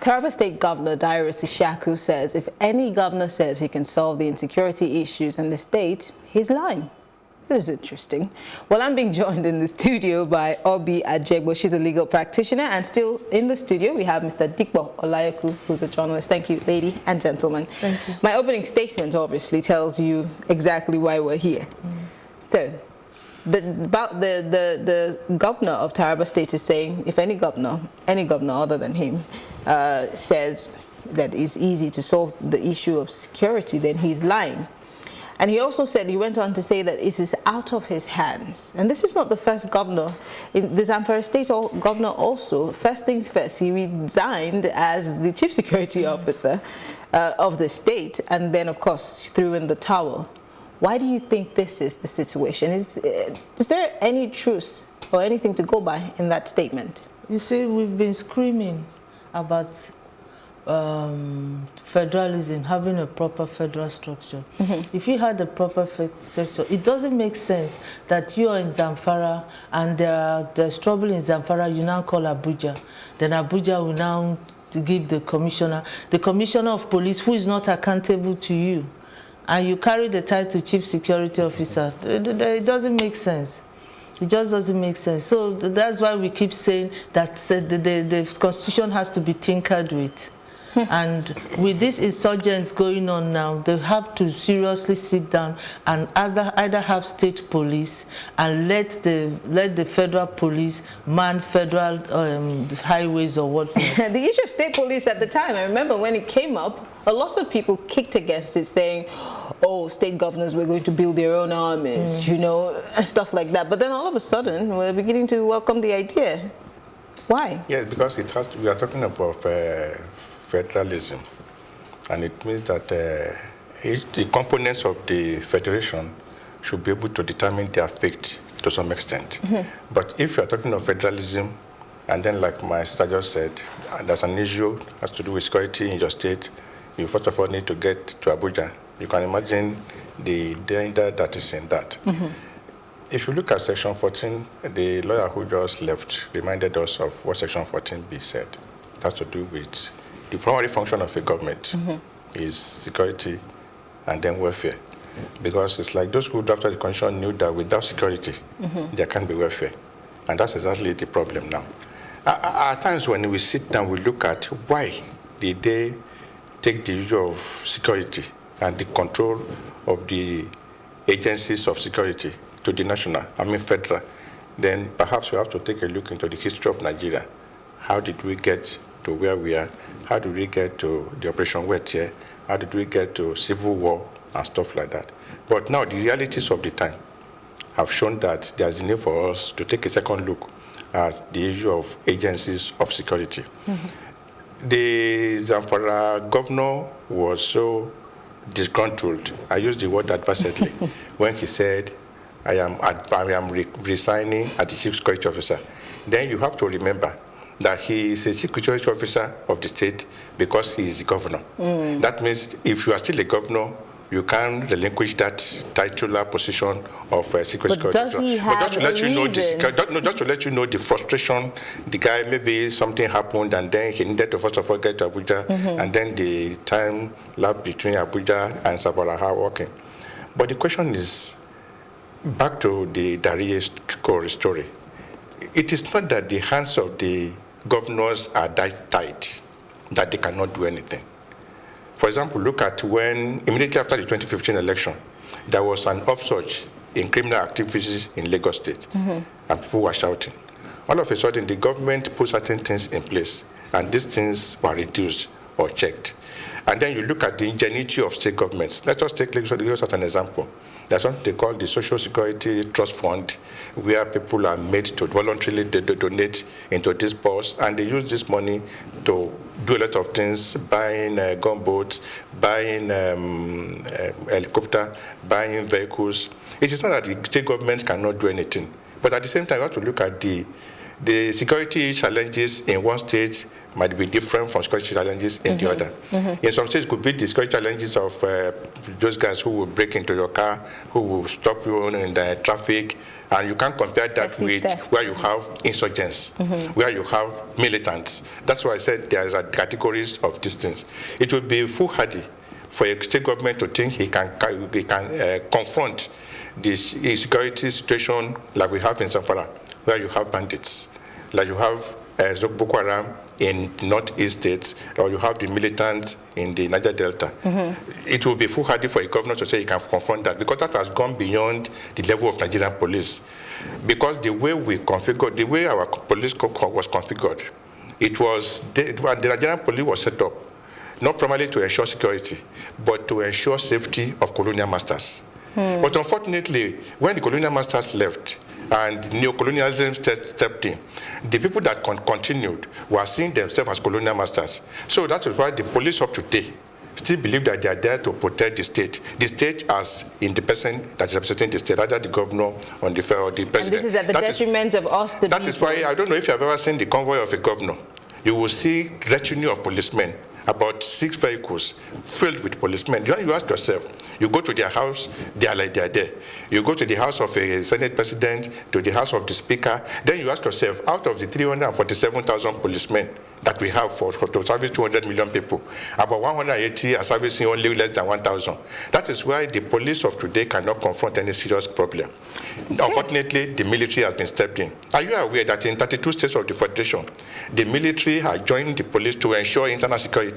Taraba State Governor Darius Ishaku says if any governor says he can solve the insecurity issues in the state, he's lying. This is interesting. Well, I'm being joined in the studio by Obi Ajegbo. She's a legal practitioner, and still in the studio we have Mr. Dikbo Olayoku, who's a journalist. Thank you, lady and gentlemen. Thank you. My opening statement obviously tells you exactly why we're here. So, the governor of Taraba State is saying if any governor other than him says that it's easy to solve the issue of security, then he's lying. And he also said, he went on to say that it is out of his hands. And this is not the first governor. In the Zamfara State governor also, first things first, he resigned as the chief security officer of the state, and then of course threw in the towel. Why do you think this is the situation? Is there any truth or anything to go by in that statement? You see, we've been screaming about federalism, having a proper federal structure. If you had a proper structure, it doesn't make sense that you are in Zamfara and there's trouble in Zamfara, you now call Abuja. Then Abuja will now give the commissioner of police, who is not accountable to you, and you carry the title chief security officer. It doesn't make sense. It just doesn't make sense. So that's why we keep saying that the constitution has to be tinkered with. And with these insurgents going on now, they have to seriously sit down and either have state police and let the federal police man federal highways or whatnot. The issue of state police at the time, I remember when it came up, a lot of people kicked against it, saying, oh, state governors were going to build their own armies, you know, and stuff like that. But then all of a sudden, we're beginning to welcome the idea. Why? Yes, because it has to, we are talking about federalism, and it means that the components of the federation should be able to determine their fate to some extent. But if you are talking of federalism, and then like my sister just said, there's an issue that has to do with security in your state, you first of all need to get to Abuja. You can imagine the danger that is in that. If you look at Section 14, the lawyer who just left reminded us of what Section 14b said. It has to do with the primary function of a government is security and then welfare. Because it's like those who drafted the constitution knew that without security, there can't be welfare. And that's exactly the problem now. At times when we sit down, we look at why did they take the issue of security and the control of the agencies of security to the national, federal. Then perhaps we have to take a look into the history of Nigeria. How did we get to where we are? How did we get to the Operation Wettier? How did we get to civil war and stuff like that? But now the realities of the time have shown that there's a need for us to take a second look at the issue of agencies of security. The Zamfara governor was so disgruntled, I use the word advisedly, when he said, I am resigning as the chief security officer. Then you have to remember that he is a chief security officer of the state because he is the governor. That means if you are still a governor, you can relinquish that titular position of secret security officer. But just to let you know just to let you know the frustration, the guy, maybe something happened and then he needed to first of all get to Abuja, and then the time lapse between Abuja and Sabaraha working. But the question is, back to the Darius Ishaku story. It is not that the hands of the governors are that tight that they cannot do anything. For example, look at when, immediately after the 2015 election, there was an upsurge in criminal activities in Lagos State, and people were shouting. All of a sudden, the government put certain things in place, and these things were reduced or checked. And then you look at the ingenuity of state governments. Let us take Lagos as an example. There's something they call the Social Security Trust Fund, where people are made to voluntarily donate into this purse, and they use this money to do a lot of things, buying gunboats, buying helicopter, buying vehicles. It is not that the state governments cannot do anything, but at the same time, you have to look at the security challenges in one state might be different from security challenges in the other. In some states, it could be the security challenges of those guys who will break into your car, who will stop you in the traffic, and you can't compare that with where you have insurgents, where you have militants. That's why I said there are categories of these things. It would be foolhardy for a state government to think he can confront this security situation like we have in Zamfara, where you have bandits, like you have Boko Haram in northeast states, or you have the militants in the Niger Delta. It will be foolhardy for a governor to say he can confront that, because that has gone beyond the level of Nigerian police. Because the way we configured, the way our police was configured, it was the Nigerian police was set up not primarily to ensure security, but to ensure safety of colonial masters. But unfortunately, when the colonial masters left and neocolonialism stepped in, the people that continued were seeing themselves as colonial masters. So that is why the police of today still believe that they are there to protect the state as in the person that is representing the state, either the governor or the president. And this is at the detriment of us, the people. That is why, I don't know if you have ever seen the convoy of a governor. You will see retinue of policemen, about 6 vehicles filled with policemen. You ask yourself, you go to their house, they are like they are there. You go to the house of a Senate president, to the house of the speaker, then you ask yourself, out of the 347,000 policemen that we have to service 200 million people, about 180 are servicing only less than 1,000. That is why the police of today cannot confront any serious problem. Unfortunately, the military has been stepped in. Are you aware that in 32 states of the Federation, the military has joined the police to ensure internal security?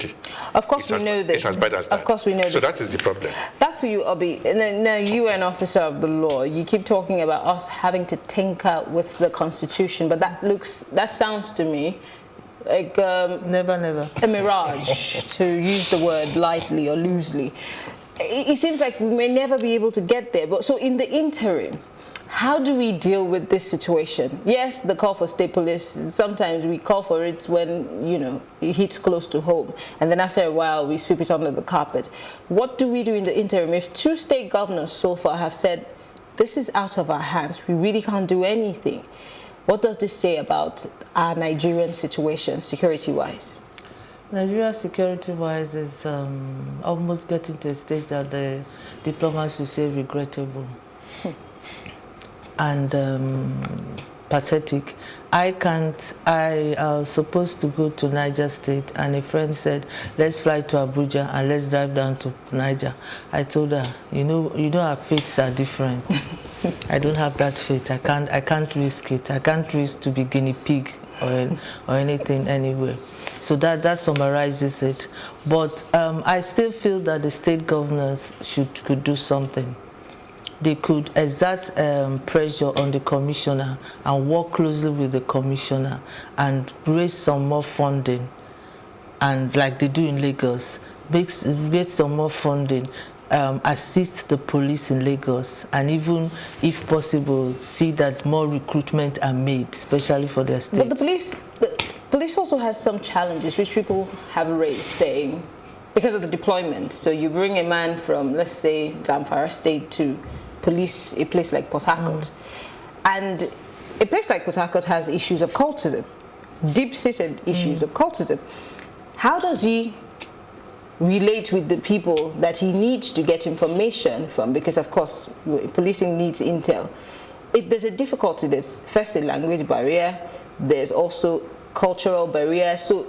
Of course, we know this. It's as bad as that. Of course, we know this. So that is the problem. Back to you, Obi. Now, you are an officer of the law. You keep talking about us having to tinker with the Constitution, but that sounds to me like never a mirage, to use the word lightly or loosely. It seems like we may never be able to get there. But so in the interim, how do we deal with this situation? Yes, the call for state police, sometimes we call for it when, you know, it hits close to home. And then after a while, we sweep it under the carpet. What do we do in the interim? If 2 state governors so far have said, this is out of our hands, we really can't do anything, what does this say about our Nigerian situation, security-wise? Nigeria security-wise is almost getting to a stage that the diplomats will say regrettable and pathetic. I was supposed to go to Niger State, and a friend said, let's fly to Abuja and let's drive down to Niger. I told her, you know our fates are different. I don't have that fate. I can't risk it. I can't risk to be guinea pig or anything anywhere. So that summarizes it. But I still feel that the state governors could do something. They could exert pressure on the commissioner and work closely with the commissioner and raise some more funding, and like they do in Lagos, raise some more funding, assist the police in Lagos, and even, if possible, see that more recruitment are made, especially for their states. But the police also has some challenges which people have raised, saying because of the deployment. So you bring a man from, let's say, Zamfara State to police a place like Port Harcourt, and a place like Port Harcourt has issues of cultism, deep-seated issues of cultism. How does he relate with the people that he needs to get information from? Because of course policing needs intel. There's a difficulty. There's first a language barrier, there's also cultural barrier. So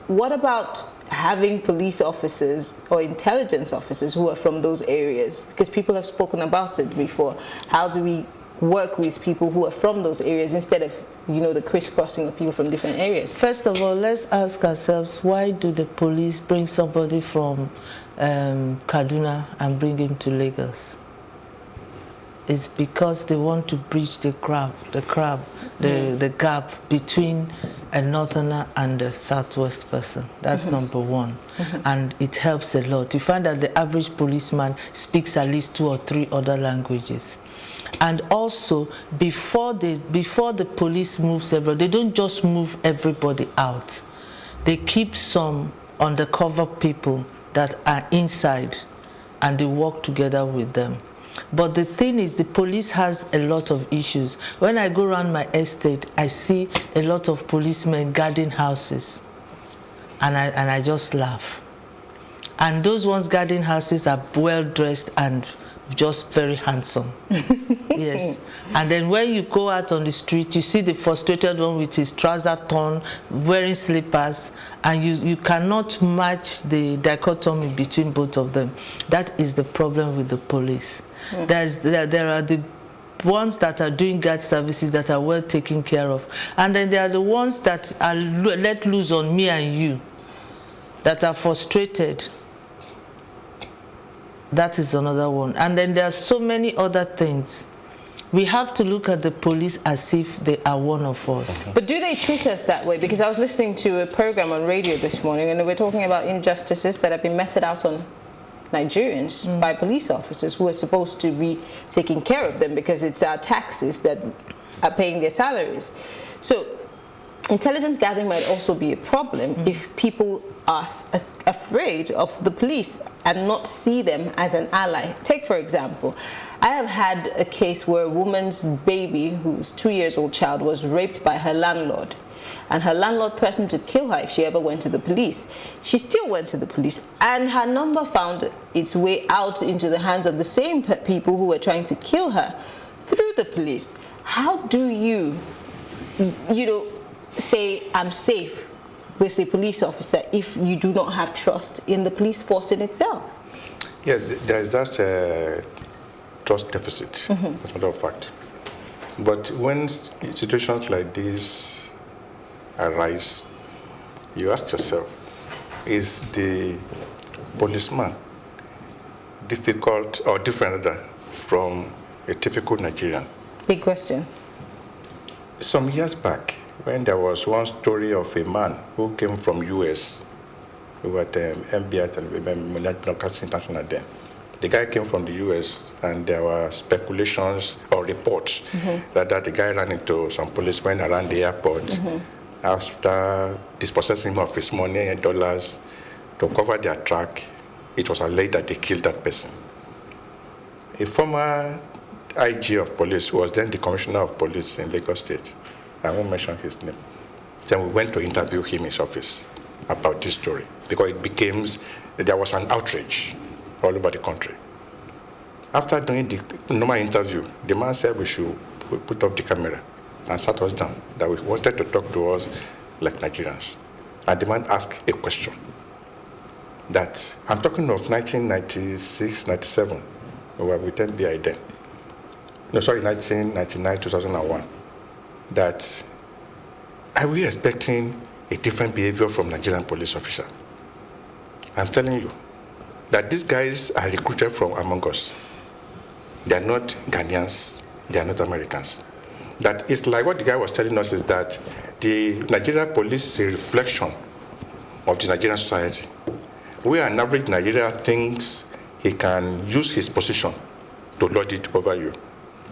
what about having police officers or intelligence officers who are from those areas? Because people have spoken about it before. How do we work with people who are from those areas instead of, you know, the crisscrossing of people from different areas? First of all, let's ask ourselves, why do the police bring somebody from Kaduna and bring him to Lagos? It's because they want to bridge the gap between a northerner and a southwest person. That's number one. And it helps a lot. You find that the average policeman speaks at least 2 or 3 other languages. And also, before the police moves everybody, they don't just move everybody out. They keep some undercover people that are inside, and they work together with them. But the thing is, the police has a lot of issues. When I go around my estate, I see a lot of policemen guarding houses. and I just laugh. And those ones guarding houses are well dressed and just very handsome. Yes. And then when you go out on the street, you see the frustrated one with his trouser torn, wearing slippers, and you cannot match the dichotomy between both of them. That is the problem with the police. There are the ones that are doing guard services that are well taken care of, and then there are the ones that are let loose on me and you, that are frustrated. That is another one. And then there are so many other things. We have to look at the police as if they are one of us. But do they treat us that way? Because I was listening to a program on radio this morning, and they were talking about injustices that have been meted out on Nigerians by police officers who are supposed to be taking care of them because it's our taxes that are paying their salaries. So intelligence gathering might also be a problem if people are afraid of the police and not see them as an ally. Take, for example, I have had a case where a woman's baby, whose 2-year-old child, was raped by her landlord. And her landlord threatened to kill her if she ever went to the police. She still went to the police, and her number found its way out into the hands of the same people who were trying to kill her through the police. How do you say I'm safe with a police officer if you do not have trust in the police force in itself? Yes, there is that trust deficit, as a matter of fact. But when situations like this arise, you ask yourself, is the policeman difficult or different from a typical Nigerian? Big question. Some years back, when there was one story of a man who came from U.S., who was at MBI Broadcasting International then. The guy came from the U.S., and there were speculations or reports that the guy ran into some policemen around the airport after dispossessing him of his money and dollars to cover their track. It was alleged that they killed that person. A former IG of police, who was then the commissioner of police in Lagos State, I won't mention his name. Then we went to interview him in his office about this story because there was an outrage all over the country. After doing the normal interview, the man said we should put off the camera and sat us down, that we wanted to talk to us like Nigerians. And the man asked a question that, I'm talking of 1996, 97, we were with NBI then. No, sorry, 1999, 2001. That are we expecting a different behavior from Nigerian police officer? I'm telling you that these guys are recruited from among us. They are not Ghanaians, they are not Americans. That it's like what the guy was telling us is that the Nigerian police is a reflection of the Nigerian society. Where an average Nigerian thinks he can use his position to lord it over you.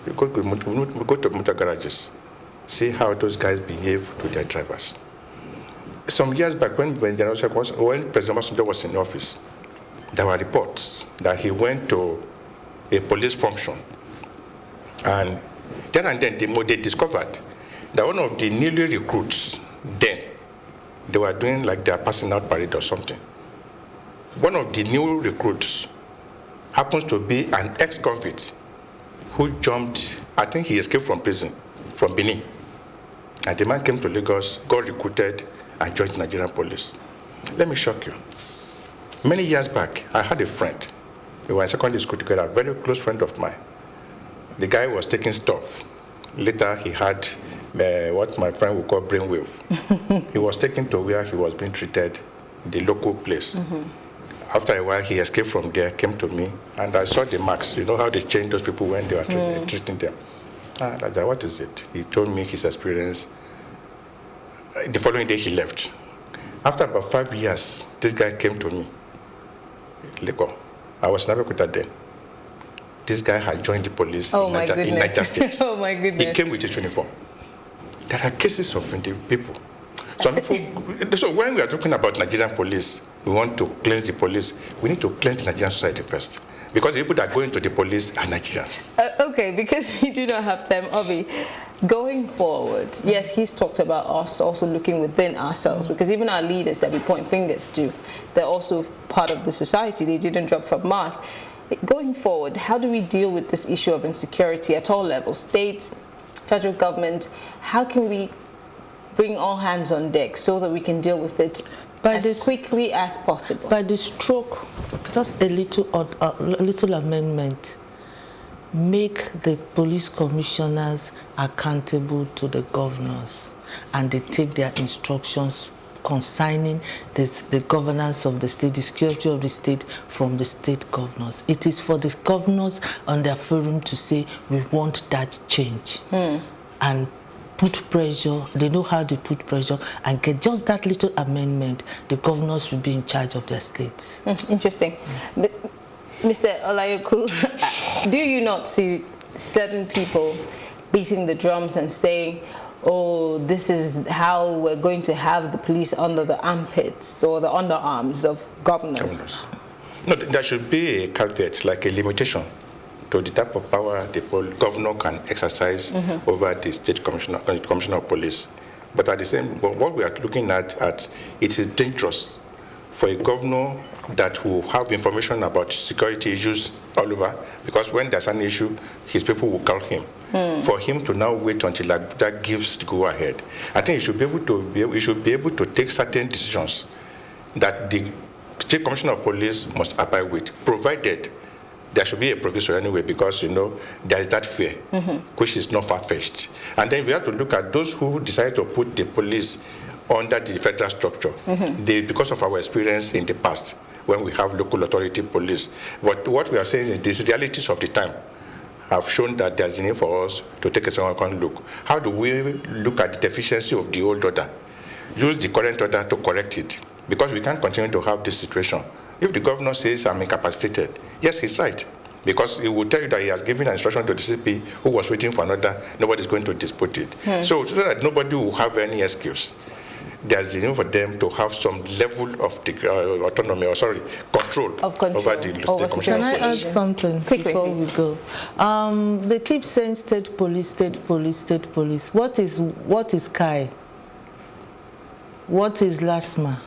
We go to motor garages, see how those guys behave to their drivers. Some years back, when President Obasanjo was in office, there were reports that he went to a police function, and then they discovered that one of the newly recruits then, they were doing like their passing out parade or something. One of the new recruits happens to be an ex-convict who jumped, I think he escaped from prison, from Benin. And the man came to Lagos, got recruited, and joined the Nigerian police. Let me shock you. Many years back, I had a friend. We were in secondary school together, a very close friend of mine. The guy was taking stuff. Later, he had what my friend would call brainwave. He was taken to where he was being treated, the local place. After a while, he escaped from there, came to me, and I saw the marks. You know how they change those people when they were treating them. I said, what is it? He told me his experience. The following day, he left. After about 5 years, this guy came to me. Leko. I was never with that then. This guy had joined the police in Niger State. Oh my goodness. He came with his uniform. There are cases of people. Some people. So when we are talking about Nigerian police, we want to cleanse the police. We need to cleanse Nigerian society first. Because the people that go into the police are Nigerians. Okay, because we do not have time, Obi, going forward, yes, he's talked about us also looking within ourselves, because even our leaders that we point fingers to, they're also part of the society. They didn't drop from Mars. Going forward, how do we deal with this issue of insecurity at all levels, states, federal government? How can we bring all hands on deck so that we can deal with it as quickly as possible? By the stroke, just a little amendment. Make the police commissioners accountable to the governors, and they take their instructions concerning the governance of the state, the security of the state, from the state governors. It is for the governors on their forum to say, we want that change. And put pressure. They know how to put pressure and get just that little amendment. The governors will be in charge of their states. Interesting. Mr. Olayoku, do you not see certain people beating the drums and saying, oh, this is how we're going to have the police under the armpits or the underarms of governors? No, there should be a caveat, like a limitation to the type of power the governor can exercise over the state commissioner of police. But at the same, what we are looking at it is dangerous for a governor that will have information about security issues all over, because when there's an issue, his people will call him. For him to now wait until that gives the go ahead, I think he should be able to take certain decisions that the state commissioner of police must abide with, provided there should be a provision anyway, because, there is that fear, which is not far-fetched. And then we have to look at those who decide to put the police under the federal structure, because of our experience in the past, when we have local authority police. But what we are saying is these realities of the time have shown that there's a need for us to take a second look. How do we look at the deficiency of the old order, use the current order to correct it? Because we can't continue to have this situation. If the governor says I'm incapacitated, yes, he's right. Because he will tell you that he has given an instruction to the CP who was waiting for another, nobody's going to dispute it. So that nobody will have any excuse, there's a need for them to have some level of the autonomy, control over the commission. Can I add something before we go? They keep saying state police, state police, state police. What is KAI? What is LASMA?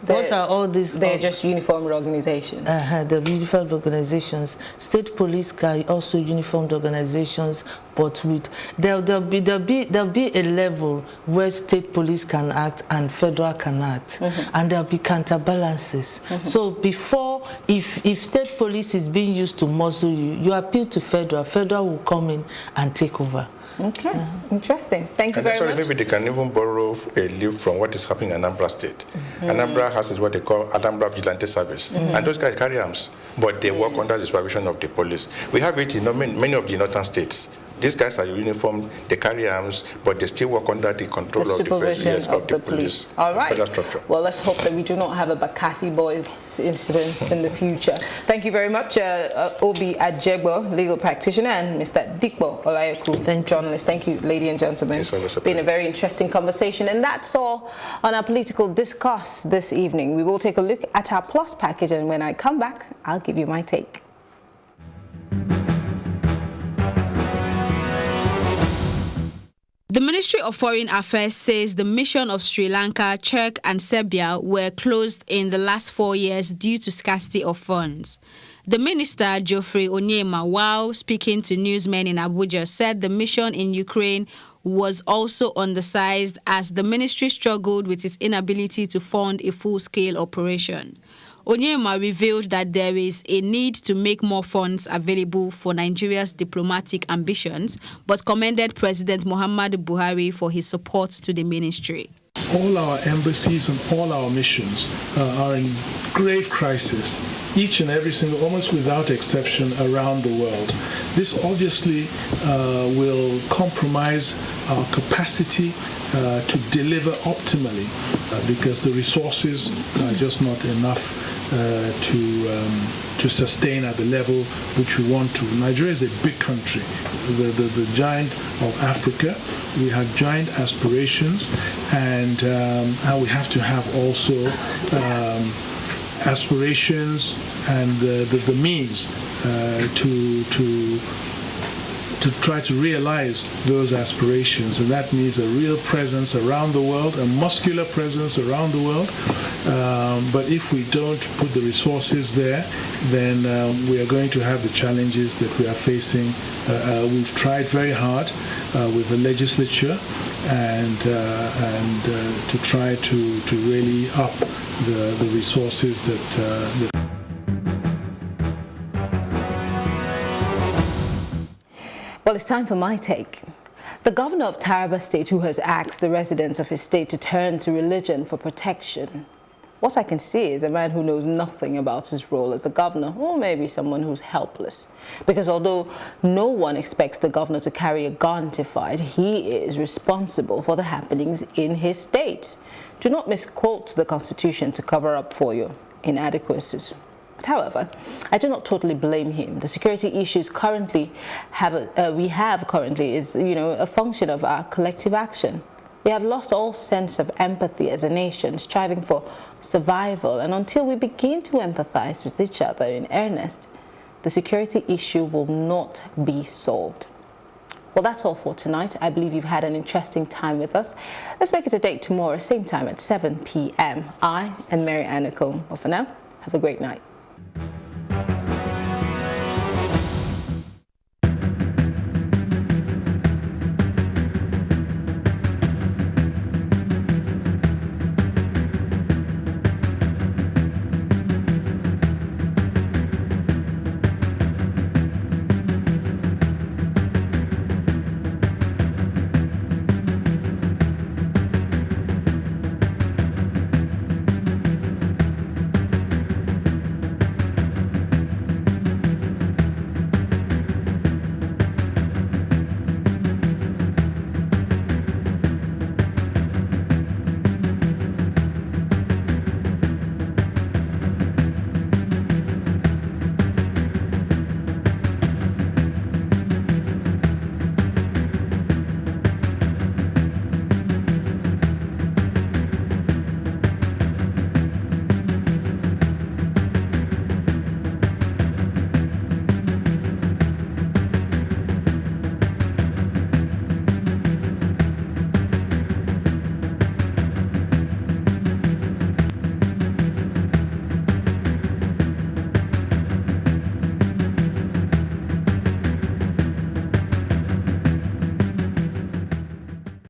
What are all these? They're just uniformed organizations. They're uniformed organizations. State police are also uniformed organizations, but with there'll be a level where state police can act and federal can act, and there'll be counterbalances. So before, if state police is being used to muzzle you, you appeal to federal. Federal will come in and take over. Okay, interesting. Thank you very much. Maybe they can even borrow a leaf from what is happening in Anambra State. Anambra has what they call Anambra Vigilante Service. And those guys carry arms, but they work under the supervision of the police. We have it in many of the northern states. These guys are uniformed, they carry arms, but they still work under the control of the police. All right. Federal structure. Well, let's hope that we do not have a Bakassi Boys incident in the future. Thank you very much, Obi Ajegbo, legal practitioner, and Mr. Dikbo Olayoku, journalist. Thank you, ladies and gentlemen. It's been a very interesting conversation. And that's all on our political discourse this evening. We will take a look at our plus package, and when I come back, I'll give you my take. The Ministry of Foreign Affairs says the mission of Sri Lanka, Czech and Serbia were closed in the last 4 years due to scarcity of funds. The minister, Geoffrey Onyema, while speaking to newsmen in Abuja, said the mission in Ukraine was also undersized as the ministry struggled with its inability to fund a full-scale operation. Onyema revealed that there is a need to make more funds available for Nigeria's diplomatic ambitions, but commended President Muhammadu Buhari for his support to the ministry. All our embassies and all our missions are in grave crisis, each and every single, almost without exception, around the world. This obviously will compromise our capacity to deliver optimally because the resources are just not enough to sustain at the level which we want to. Nigeria is a big country, the giant of Africa. We have giant aspirations, and we have to have also aspirations and the means to try to realize those aspirations, and that means a real presence around the world, a muscular presence around the world. But if we don't put the resources there, then we are going to have the challenges that we are facing. We've tried very hard with the legislature and to try to really up the resources that Well, it's time for my take. The governor of Taraba State, who has asked the residents of his state to turn to religion for protection. What I can see is a man who knows nothing about his role as a governor, or maybe someone who's helpless. Because although no one expects the governor to carry a gun to fight, he is responsible for the happenings in his state. Do not misquote the Constitution to cover up for your inadequacies. But however, I do not totally blame him. The security issues we have currently is, a function of our collective action. We have lost all sense of empathy as a nation, striving for survival, and until we begin to empathize with each other in earnest, the security issue will not be solved. Well, that's all for tonight. I believe you've had an interesting time with us. Let's make it a date tomorrow, same time at 7 p.m. I am Mary Anacombe. But for now, have a great night.